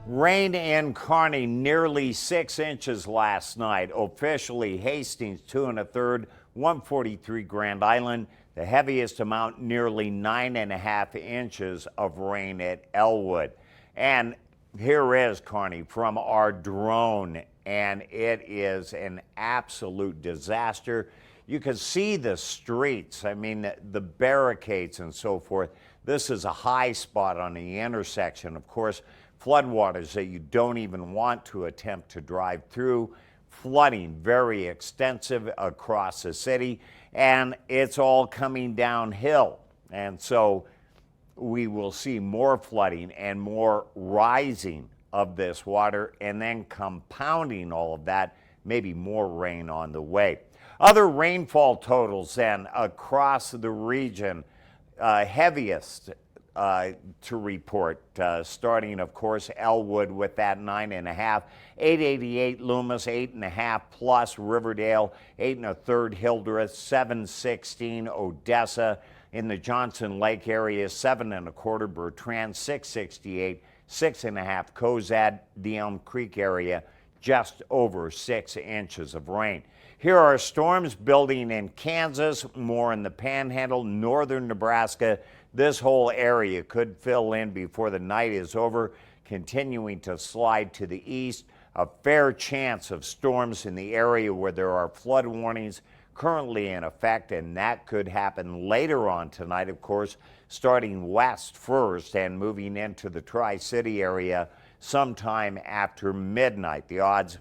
Rain in Kearney, nearly 6 inches last night. Officially, Hastings 2 1/3, 143 Grand Island. The heaviest amount, nearly 9.5 inches of rain at Elwood. And here is Kearney from our drone, and it is an absolute disaster. You can see the streets, I mean, the barricades and so forth. This is a high spot on the intersection. Of course, floodwaters that you don't even want to attempt to drive through. Flooding very extensive across the city, and it's all coming downhill. And so we will see more flooding and more rising of this water, and then compounding all of that, maybe more rain on the way. Other rainfall totals then across the region, heaviest to report, starting, of course, Elwood with that 9.5, 888 Loomis, 8.5 plus Riverdale, 8 1/3 Hildreth, 716 Odessa. In the Johnson Lake area, 7 1/4 Bertrand, 668, 6.5 Cozad, the Elm Creek area, just over 6 inches of rain. Here are storms building in Kansas, more in the Panhandle, northern Nebraska. This whole area could fill in before the night is over, continuing to slide to the east. A fair chance of storms in the area where there are flood warnings currently in effect, and that could happen later on tonight, of course, starting west first and moving into the Tri-City area sometime after midnight. The odds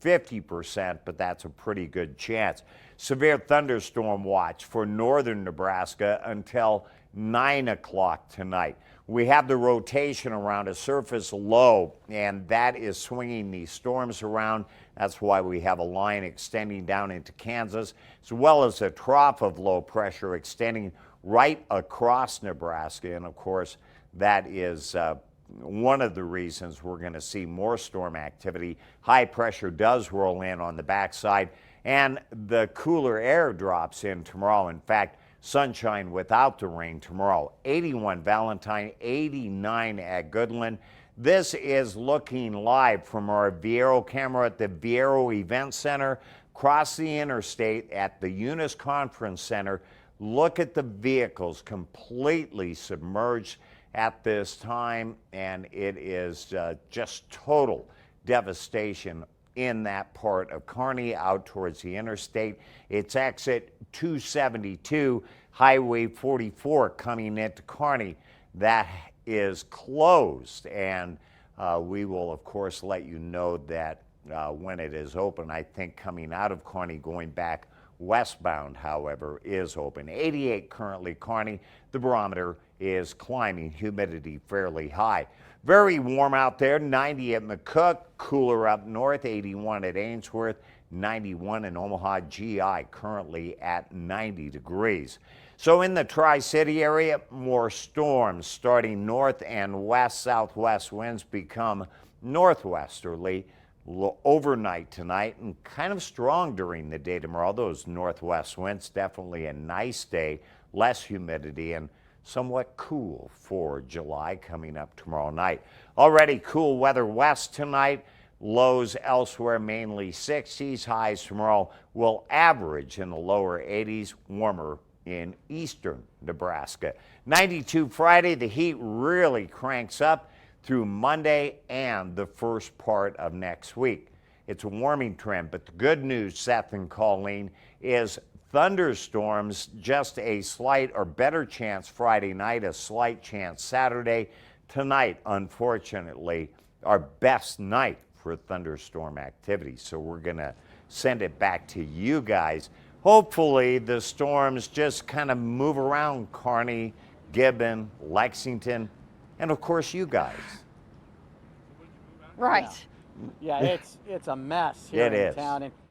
50%, but that's a pretty good chance. Severe thunderstorm watch for northern Nebraska until 9 o'clock tonight. We have the rotation around a surface low, and that is swinging these storms around. That's why we have a line extending down into Kansas, as well as a trough of low pressure extending right across Nebraska. And of course, that is one of the reasons we're going to see more storm activity. High pressure does roll in on the backside, and the cooler air drops in tomorrow. In fact, sunshine without the rain tomorrow. 81 Valentine, 89 at Goodland. This is looking live from our Viero camera at the Viero Event Center, across the interstate at the Eunice Conference Center. Look at the vehicles completely submerged at this time, and it is just total devastation in that part of Kearney out towards the interstate. It's exit 272, Highway 44 coming into Kearney. That is closed, and we will, of course, let you know that when it is open. I think coming out of Kearney, going back westbound, however, is open. 88 currently Kearney. The barometer is climbing, humidity fairly high. Very warm out there, 90 at McCook, cooler up north, 81 at Ainsworth, 91 in Omaha. GI currently at 90 degrees. So in the Tri-City area, more storms starting north and west. Southwest winds become northwesterly overnight tonight, and kind of strong during the day tomorrow. Those northwest winds, definitely a nice day, less humidity, and somewhat cool for July coming up tomorrow night. Already cool weather west tonight. Lows elsewhere mainly 60s. Highs tomorrow will average in the lower 80s, warmer in eastern Nebraska. 92 Friday. The heat really cranks up through Monday and the first part of next week. It's a warming trend, but the good news, Seth and Colleen, is thunderstorms, just a slight or better chance Friday night, a slight chance Saturday. Tonight, unfortunately, our best night for thunderstorm activity. So we're going to send it back to you guys. Hopefully the storms just kind of move around Kearney, Gibbon, Lexington, and of course you guys. Right. Yeah, it's a mess here in town. And